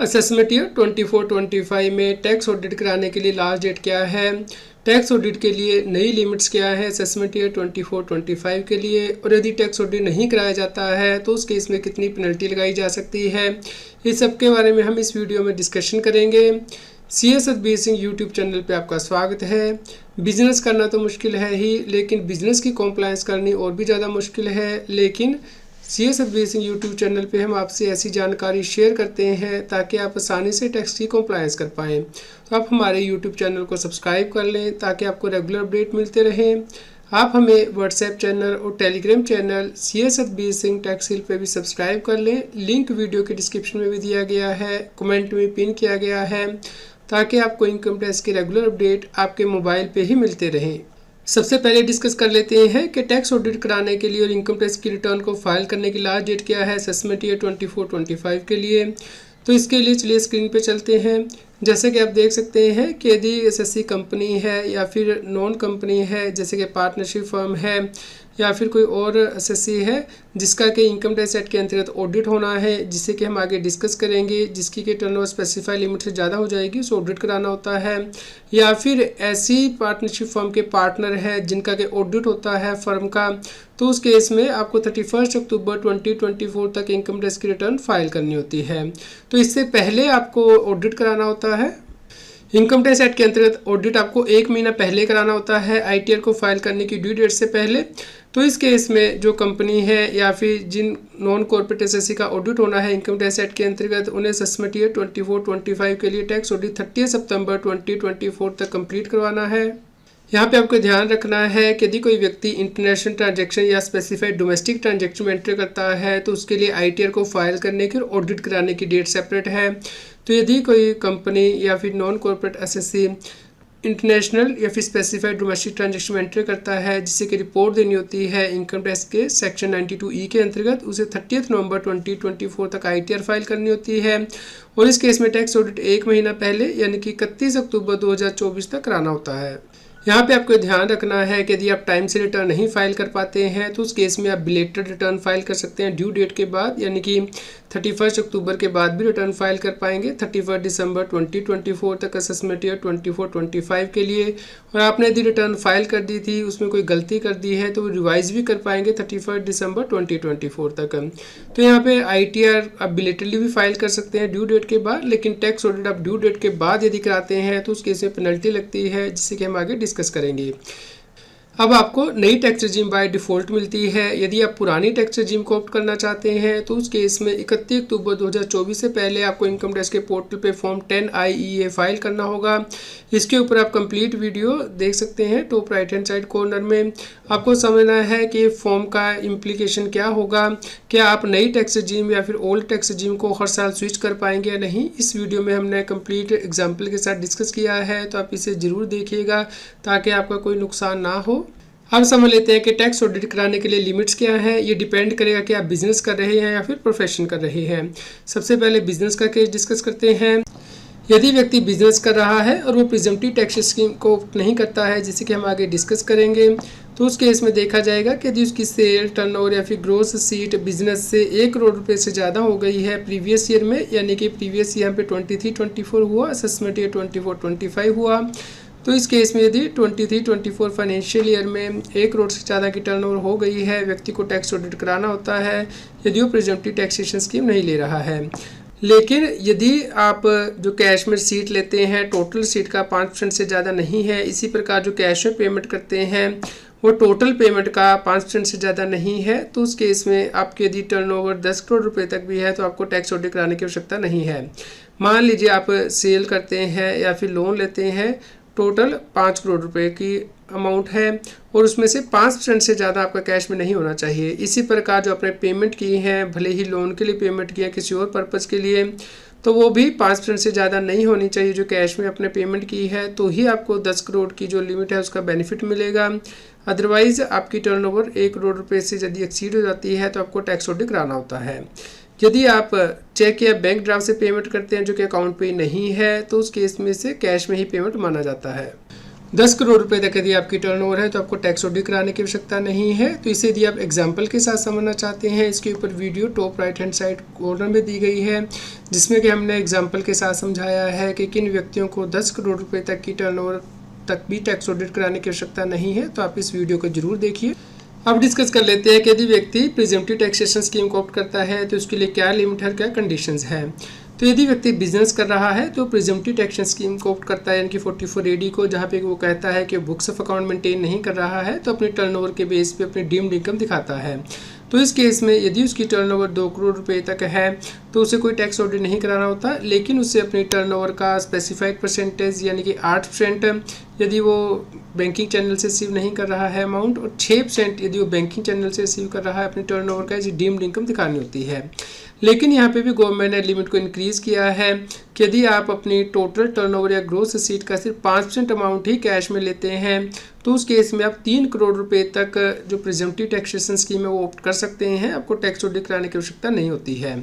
Assessment year 24-25 में tax audit कराने के लिए लास्ट डेट क्या है, टैक्स ऑडिट के लिए नई लिमिट्स क्या है असेसमेंट ईयर 24-25 के लिए, और यदि टैक्स ऑडिट नहीं कराया जाता है तो उस केस में कितनी पेनल्टी लगाई जा सकती है, इस सब के बारे में हम इस वीडियो में डिस्कशन करेंगे। CS Satbir Singh YouTube channel पे आपका स्वागत है। बिजनेस करना तो मुश्किल है ही, लेकिन बिजनेस की कॉम्प्लायंस करनी और भी ज़्यादा मुश्किल है। लेकिन CS Satbir Singh YouTube channel पे हम आपसे ऐसी जानकारी शेयर करते हैं ताकि आप आसानी से टैक्स की कॉम्प्लायंस कर पाएँ। तो आप हमारे यूट्यूब चैनल को सब्सक्राइब कर लें ताकि आपको रेगुलर अपडेट मिलते रहें। आप हमें व्हाट्सएप चैनल और Telegram channel CS Satbir Singh tax hill पे भी सब्सक्राइब कर लें। लिंक वीडियो के डिस्क्रिप्शन में भी दिया गया है, कमेंट में पिन किया गया है, ताकि आपको इनकम टैक्स के रेगुलर अपडेट आपके मोबाइल पे ही मिलते रहें। सबसे पहले डिस्कस कर लेते हैं कि टैक्स ऑडिट कराने के लिए और इनकम टैक्स की रिटर्न को फाइल करने की लास्ट डेट क्या है असेसमेंट ईयर 24-25 के लिए। तो इसके लिए चलिए स्क्रीन पे चलते हैं। जैसे कि आप देख सकते हैं कि यदि SSC कंपनी है या फिर नॉन कंपनी है, जैसे कि पार्टनरशिप फर्म है या फिर कोई और SSC है जिसका कि इनकम टैक्स एक्ट के अंतर्गत ऑडिट होना है, जिसे कि हम आगे डिस्कस करेंगे, जिसकी कि टर्नओवर स्पेसिफाइड लिमिट से ज़्यादा हो जाएगी, उसे ऑडिट कराना होता है। या फिर ऐसी पार्टनरशिप फर्म के पार्टनर है जिनका कि ऑडिट होता है फर्म का, तो उस केस में आपको 31 अक्टूबर 2024 तक इनकम टैक्स की रिटर्न फाइल करनी होती है। तो इससे पहले आपको ऑडिट कराना होता है। इनकम टैक्स एक्ट के अंतर्गत ऑडिट आपको 1 महीना पहले कराना होता है ITR को फाइल करने की ड्यू डेट से पहले। तो इस केस में जो कंपनी है या फिर जिन नॉन कॉर्पोरेट SSC का ऑडिट होना है इनकम टैक्स एक्ट के अंतर्गत, उन्हें असेसमेंट ईयर 24-25 के लिए टैक्स ऑडिट 30 सितंबर 2024 तक कंप्लीट करवाना है। यहाँ पे आपको ध्यान रखना है कि यदि कोई व्यक्ति इंटरनेशनल ट्रांजैक्शन या स्पेसिफाइड डोमेस्टिक ट्रांजैक्शन में एंटर करता है तो उसके लिए ITR को फाइल करने की और ऑडिट कराने की डेट सेपरेट है। तो यदि कोई कंपनी या फिर नॉन कॉर्पोरेट SSC इंटरनेशनल या फिर स्पेसिफाइड डोमेस्टिक ट्रांजैक्शन में एंटर करता है, जिससे कि रिपोर्ट देनी होती है इनकम टैक्स के सेक्शन 92E के अंतर्गत, उसे 30 नवंबर 2024 तक ITR फाइल करनी होती है। और इस केस में टैक्स ऑडिट 1 महीना पहले यानी कि 31 अक्टूबर 2024 तक कराना होता है। यहाँ पे आपको ध्यान रखना है कि यदि आप टाइम से रिटर्न नहीं फाइल कर पाते हैं तो उस केस में आप बिलेटेड रिटर्न फाइल कर सकते हैं ड्यू डेट के बाद, यानी कि 31 अक्टूबर के बाद भी रिटर्न फाइल कर पाएंगे 31 दिसंबर 2024 तक असेसमेंट ईयर 24-25 के लिए। और आपने यदि रिटर्न फाइल कर दी थी, उसमें कोई गलती कर दी है तो वो रिवाइज भी कर पाएंगे 31 दिसंबर 2024 तक। तो यहाँ पे ITR आप बिलेटेडली भी फाइल कर सकते हैं ड्यू डेट के बाद, लेकिन टैक्स ऑडिट आप ड्यू डेट के बाद यदि कराते हैं तो उस केस में पेनल्टी लगती है, जिससे कि हम आगे डिस्कस करेंगे। अब आपको नई टैक्स रजीम बाय डिफ़ॉल्ट मिलती है। यदि आप पुरानी टैक्स रजीम को ऑप्ट करना चाहते हैं तो उस केस में 31 अक्टूबर 2024 से पहले आपको इनकम टैक्स के पोर्टल पे फॉर्म 10 IEA फाइल करना होगा। इसके ऊपर आप कंप्लीट वीडियो देख सकते हैं top right hand side corner में। आपको समझना है कि फॉर्म का इम्प्लीकेशन क्या होगा, क्या आप नई टैक्स रजीम या फिर ओल्ड टैक्स रजीम को हर साल स्विच कर पाएंगे या नहीं। इस वीडियो में हमने कंप्लीट एग्जाम्पल के साथ डिस्कस किया है, तो आप इसे ज़रूर देखिएगा ताकि आपका कोई नुकसान ना हो। अब समझ लेते हैं कि टैक्स ऑडिट कराने के लिए लिमिट्स क्या है। ये डिपेंड करेगा कि आप बिजनेस कर रहे हैं या फिर प्रोफेशन कर रहे हैं। सबसे पहले बिजनेस का केस डिस्कस करते हैं। यदि व्यक्ति बिजनेस कर रहा है और वो प्रिजम्पटिव टैक्स स्कीम को नहीं करता है, जिसे कि हम आगे डिस्कस करेंगे, तो उस केस में देखा जाएगा कि यदि उसकी सेल, टर्नओवर या फिर ग्रोस सीट बिजनेस से 1 करोड़ रुपए से ज़्यादा हो गई है प्रीवियस ईयर में, यानी कि प्रीवियस यहाँ पे 23-24 हुआ, असेसमेंट ईयर 24-25 हुआ, तो इस केस में यदि 23-24 फाइनेंशियल ईयर में 1 करोड़ से ज़्यादा की टर्नओवर हो गई है, व्यक्ति को टैक्स ऑडिट कराना होता है यदि वो प्रिजम्पटिव टैक्सेशन स्कीम नहीं ले रहा है। लेकिन यदि आप जो कैश में सीट लेते हैं टोटल सीट का 5% से ज़्यादा नहीं है, इसी प्रकार जो कैश में पेमेंट करते हैं वो टोटल पेमेंट का 5% से ज़्यादा नहीं है, तो उस केस में आपके यदि टर्नओवर 10 करोड़ रुपए तक भी है तो आपको टैक्स ऑडिट कराने की आवश्यकता नहीं है। मान लीजिए आप सेल करते हैं या फिर लोन लेते हैं, टोटल 5 करोड़ रुपए की अमाउंट है और उसमें से 5% से ज़्यादा आपका कैश में नहीं होना चाहिए। इसी प्रकार जो आपने पेमेंट की है, भले ही लोन के लिए पेमेंट किया किसी और पर्पज़ के लिए, तो वो भी 5% से ज़्यादा नहीं होनी चाहिए जो कैश में आपने पेमेंट की है, तो ही आपको 10 करोड़ की जो लिमिट है उसका बेनिफिट मिलेगा। अदरवाइज़ आपकी टर्नओवर 1 करोड़ रुपये से यदि एक्सीड हो जाती है तो आपको टैक्स ऑडिट कराना होता है। यदि आप चेक या बैंक ड्राफ्ट से पेमेंट करते हैं जो कि अकाउंट पे नहीं है, तो उस केस में से कैश में ही पेमेंट माना जाता है। 10 करोड़ रुपए तक यदि आपकी टर्नओवर है तो आपको टैक्स ऑडिट कराने की आवश्यकता नहीं है। तो इसे यदि आप एग्जांपल के साथ समझना चाहते हैं, इसके ऊपर video top right hand side corner में दी गई है, जिसमें कि हमने एग्जांपल के साथ समझाया है कि किन व्यक्तियों को 10 करोड़ रुपए तक की टर्नओवर तक भी टैक्स ऑडिट कराने की आवश्यकता नहीं है। तो आप इस वीडियो को जरूर देखिए। अब डिस्कस कर लेते हैं कि यदि व्यक्ति प्रिजम्पटिव टैक्सेशन स्कीम को ऑप्ट करता है तो उसके लिए क्या लिमिट है, क्या कंडीशंस है। तो यदि व्यक्ति बिजनेस कर रहा है तो प्रिजम्पटिव टैक्सेशन स्कीम को ऑप्ट करता है, यानी कि 44AD को, जहाँ पे वो कहता है कि बुक्स ऑफ अकाउंट मेंटेन नहीं कर रहा है तो अपनी टर्नओवर के बेस पे अपनी डीम्ड इनकम दिखाता है। तो इस केस में यदि उसकी टर्नओवर 2 करोड़ रुपए तक है तो उसे कोई टैक्स ऑडिट नहीं कराना होता, लेकिन उसे अपनी टर्नओवर का स्पेसिफाइड परसेंटेज यानी कि 8% यदि वो बैंकिंग चैनल से रिसीव नहीं कर रहा है अमाउंट, और 6% यदि वो बैंकिंग चैनल से रिसीव कर रहा है अपनी टर्नओवर का, डीम्ड इनकम दिखानी होती है। लेकिन यहाँ पे भी गवर्नमेंट ने लिमिट को इंक्रीज़ किया है कि यदि आप अपनी टोटल टर्नओवर या ग्रोस रिसीट का सिर्फ 5% अमाउंट ही कैश में लेते हैं तो उस केस में आप 3 करोड़ रुपए तक जो प्रिजम्पटिव टैक्सेशन स्कीम है वो ऑप्ट कर सकते हैं। आपको टैक्स ऑडिट कराने की आवश्यकता नहीं होती है।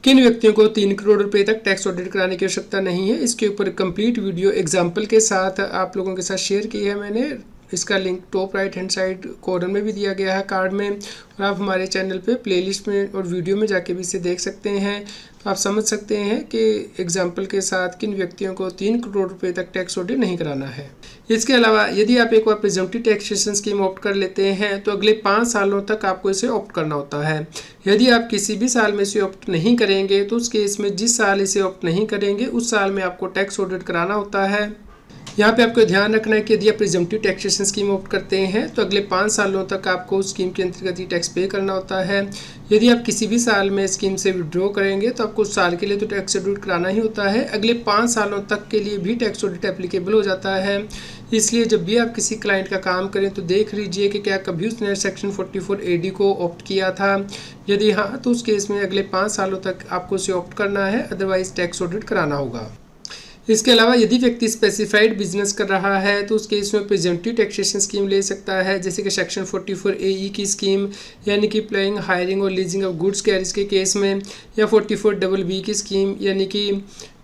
किन व्यक्तियों को 3 करोड़ रुपए तक टैक्स ऑडिट कराने की आवश्यकता नहीं है, इसके ऊपर कंप्लीट वीडियो एग्जाम्पल के साथ आप लोगों के साथ शेयर की है मैंने। इसका link top right hand side corner में भी दिया गया है कार्ड में, और आप हमारे चैनल पे प्लेलिस्ट में और वीडियो में जाके भी इसे देख सकते हैं। तो आप समझ सकते हैं कि एग्जाम्पल के साथ किन व्यक्तियों को 3 करोड़ रुपए तक टैक्स ऑडिट नहीं कराना है। इसके अलावा यदि आप एक बार प्रिजम्पटिव टैक्सेशन स्कीम ऑप्ट कर लेते हैं तो अगले 5 सालों तक आपको इसे ऑप्ट करना होता है। यदि आप किसी भी साल में इसे ऑप्ट नहीं करेंगे तो उस केस में जिस साल इसे ऑप्ट नहीं करेंगे उस साल में आपको टैक्स ऑडिट कराना होता है। यहाँ पे आपको ध्यान रखना है कि यदि आप प्रिजम्पटिव टैक्सेशन स्कीम ऑप्ट करते हैं तो अगले 5 सालों तक आपको उस स्कीम के अंतर्गत ही टैक्स पे करना होता है। यदि आप किसी भी साल में स्कीम से विड्रॉ करेंगे तो आपको उस साल के लिए तो टैक्स ऑडिट कराना ही होता है, अगले 5 सालों तक के लिए भी टैक्स ऑडिट एप्लीकेबल हो जाता है। इसलिए जब भी आप किसी क्लाइंट का काम करें तो देख लीजिए कि क्या कभी उसने सेक्शन 44AD को ऑप्ट किया था। यदि हाँ तो उस केस में अगले 5 सालों तक आपको उसे ऑप्ट करना है, अदरवाइज टैक्स ऑडिट कराना होगा। इसके अलावा यदि व्यक्ति स्पेसिफाइड बिजनेस कर रहा है तो उस केस में प्रिजम्पटिव टैक्सेशन स्कीम ले सकता है, जैसे कि सेक्शन 44AE की स्कीम यानी कि प्लेइंग, हायरिंग और लीजिंग ऑफ गुड्स कैरिज के केस में, या 44BB की स्कीम यानी कि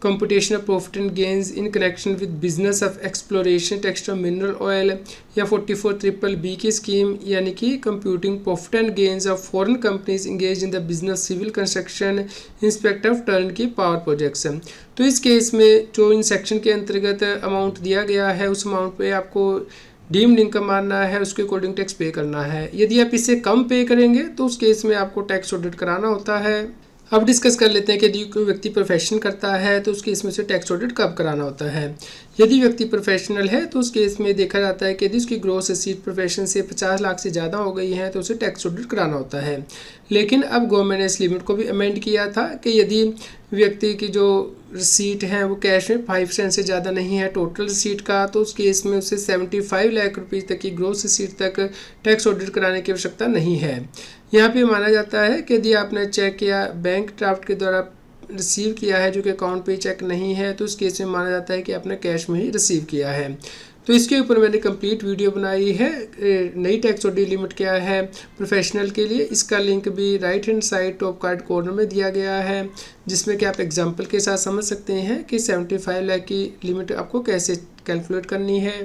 computation of profit and gains in connection with business of exploration textile mineral oil, या 44BBB की स्कीम यानी कि computing profit and gains of foreign companies engage in the business civil construction in respect of turnkey power projects. तो इस case में जो in section के अंतर्गत अमाउंट दिया गया है उस अमाउंट पे आपको डीम्ड इनकम मानना है, उसके अकॉर्डिंग टैक्स पे करना है। यदि आप इससे कम पे करेंगे तो उस केस में आपको टैक्स ऑडिट कराना होता है। अब डिस्कस कर लेते हैं कि यदि कोई व्यक्ति प्रोफेशन करता है तो उस केस में से टैक्स ऑडिट कब कराना होता है। यदि व्यक्ति प्रोफेशनल है तो उस केस में देखा जाता है कि यदि उसकी ग्रॉस रिसीट प्रोफेशन से 50 लाख से ज़्यादा हो गई है तो उसे टैक्स ऑडिट कराना होता है। लेकिन अब गवर्नमेंट ने इस लिमिट को भी अमेंड किया था कि यदि व्यक्ति की जो रिसीट है वो कैश में 5% से ज़्यादा नहीं है टोटल रिसीट का, तो उस केस में उसे 75 लाख रुपये तक की ग्रॉस रिसीट तक टैक्स ऑडिट कराने की आवश्यकता नहीं है। यहाँ पे माना जाता है कि यदि आपने चेक या बैंक ड्राफ्ट के द्वारा रिसीव किया है जो कि अकाउंट पे चेक नहीं है तो उस केस में माना जाता है कि आपने कैश में ही रिसीव किया है। तो इसके ऊपर मैंने कंप्लीट वीडियो बनाई है, नई टैक्स ऑडिट लिमिट क्या है प्रोफेशनल के लिए। इसका लिंक भी right hand side top card corner में दिया गया है, जिसमें कि आप एग्जांपल के साथ समझ सकते हैं कि 75 लाख की लिमिट आपको कैसे कैलकुलेट करनी है।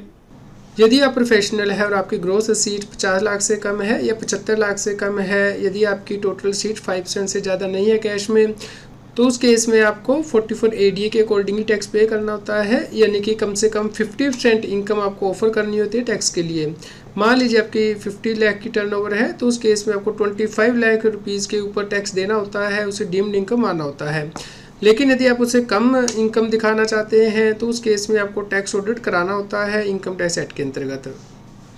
यदि आप प्रोफेशनल है और आपकी ग्रॉस रिसीट 50 लाख से कम है या 75 लाख से कम है, यदि आपकी टोटल रिसीट 5% से ज़्यादा नहीं है कैश में, तो उस केस में आपको 44AD के अकॉर्डिंग ही टैक्स पे करना होता है, यानी कि कम से कम 50% इनकम आपको ऑफर करनी होती है टैक्स के लिए। मान लीजिए आपकी 50 लाख की टर्नओवर है तो उस केस में आपको 25 लाख रुपीज़ के ऊपर टैक्स देना होता है, उसे डीम्ड इनकम मानना होता है। लेकिन यदि आप उसे कम इनकम दिखाना चाहते हैं तो उस केस में आपको टैक्स ऑडिट कराना होता है इनकम टैक्स एक्ट के अंतर्गत।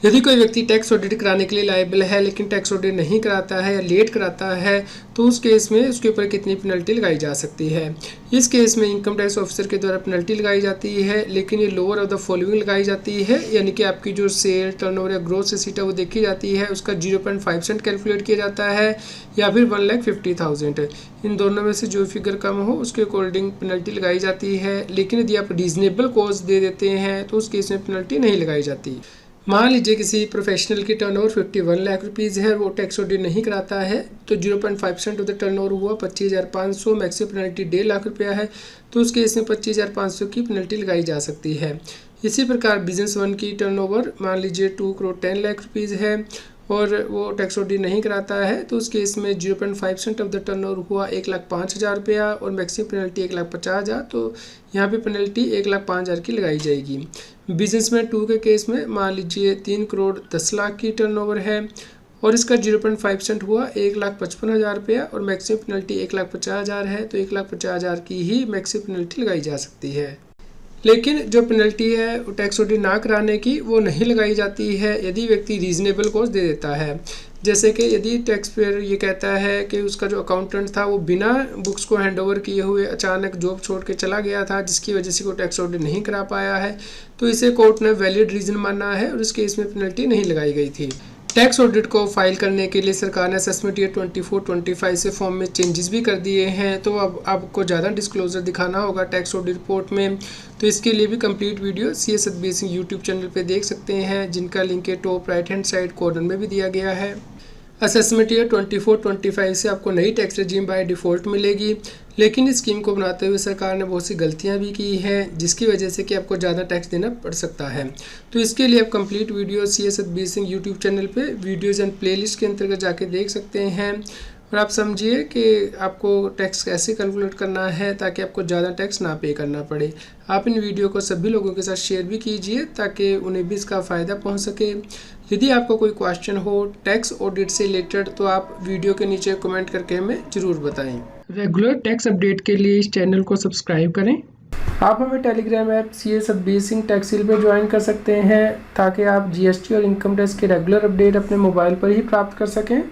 यदि कोई व्यक्ति टैक्स ऑडिट कराने के लिए लायबल है लेकिन टैक्स ऑडिट नहीं कराता है या लेट कराता है तो उस केस में उसके ऊपर कितनी पेनल्टी लगाई जा सकती है। इस केस में इनकम टैक्स ऑफिसर के द्वारा पेनल्टी लगाई जाती है, लेकिन ये लोअर ऑफ द फॉलोइंग लगाई जाती है, यानी कि आपकी जो सेल टर्नओवर या ग्रॉस रिसीट है वो देखी जाती है, उसका 0.5% कैलकुलेट किया जाता है या फिर 1,50,000। इन दोनों में से जो फिगर कम हो उसके अकॉर्डिंग पेनल्टी लगाई जाती है। लेकिन यदि आप रीजनेबल कॉस्ट दे देते हैं तो उस केस में पेनल्टी नहीं लगाई जाती। मान लीजिए किसी प्रोफेशनल की टर्नओवर 51 लाख रुपीज़ है, वो टैक्स ऑडिट नहीं कराता है तो 0.5% ऑफ द टर्नओवर हुआ 25,500, मैक्सिमम पेनल्टी 1.5 लाख रुपया है, तो उस केस में 25,500 की पेनल्टी लगाई जा सकती है। इसी प्रकार बिजनेस वन की टर्नओवर मान लीजिए 2 करोड़ 10 लाख रुपीज़ है और वो टैक्स ऑडिट नहीं कराता है, तो उस केस में 0.5% ऑफ द टर्नओवर हुआ 1,05,000 रुपया और मैक्सिमम पेनल्टी 1,50,000। तो यहाँ पे पेनल्टी 1,05,000 की लगाई जाएगी। बिजनेसमैन 2 के केस में मान लीजिए 3 करोड़ 10 लाख की टर्नओवर है और इसका 0.5% हुआ 1,55,000 रुपया और मैक्सिमम पेनल्टी 1,50,000 है, तो 1,50,000 की ही मैक्सिमम पेनल्टी लगाई जा सकती है। लेकिन जो पेनल्टी है वो टैक्स ऑडिट ना कराने की वो नहीं लगाई जाती है यदि व्यक्ति रीजनेबल कॉस्ट दे देता है। जैसे कि यदि टैक्स पेयर ये कहता है कि उसका जो अकाउंटेंट था वो बिना बुक्स को हैंडओवर किए हुए अचानक जॉब छोड़ के चला गया था, जिसकी वजह से वो टैक्स ऑडिट नहीं करा पाया है, तो इसे कोर्ट ने वैलिड रीज़न माना है और इस केस में पेनल्टी नहीं लगाई गई थी। टैक्स ऑडिट को फाइल करने के लिए सरकार ने असेसमेंट ईयर 24-25 से फॉर्म में चेंजेस भी कर दिए हैं, तो अब आपको ज़्यादा डिस्क्लोजर दिखाना होगा टैक्स ऑडिट रिपोर्ट में। तो इसके लिए भी complete video CS Satbir Singh YouTube channel पे देख सकते हैं, जिनका लिंक है top right hand side corner में भी दिया गया है। असेसमेंट ईयर 24-25 से आपको नई टैक्स रजीम बाय डिफ़ॉल्ट मिलेगी, लेकिन इस स्कीम को बनाते हुए सरकार ने बहुत सी गलतियां भी की हैं, जिसकी वजह से कि आपको ज़्यादा टैक्स देना पड़ सकता है। तो इसके लिए आप complete video CS Satbir Singh YouTube channel पे वीडियोज़ एंड प्लेलिस्ट के अंतर्गत जाके देख सकते हैं और आप समझिए कि आपको टैक्स कैसे कैलकुलेट करना है ताकि आपको ज़्यादा टैक्स ना पे करना पड़े। आप इन वीडियो को सभी लोगों के साथ शेयर भी कीजिए ताकि उन्हें भी इसका फ़ायदा पहुंच सके। यदि आपको कोई क्वेश्चन हो टैक्स ऑडिट से रिलेटेड तो आप वीडियो के नीचे कमेंट करके हमें ज़रूर बताएं। रेगुलर टैक्स अपडेट के लिए इस चैनल को सब्सक्राइब करें। आप हमें Telegram app CS Satbir Singh tax hill पर ज्वाइन कर सकते हैं ताकि आप GST और इनकम टैक्स के रेगुलर अपडेट अपने मोबाइल पर ही प्राप्त कर सकें।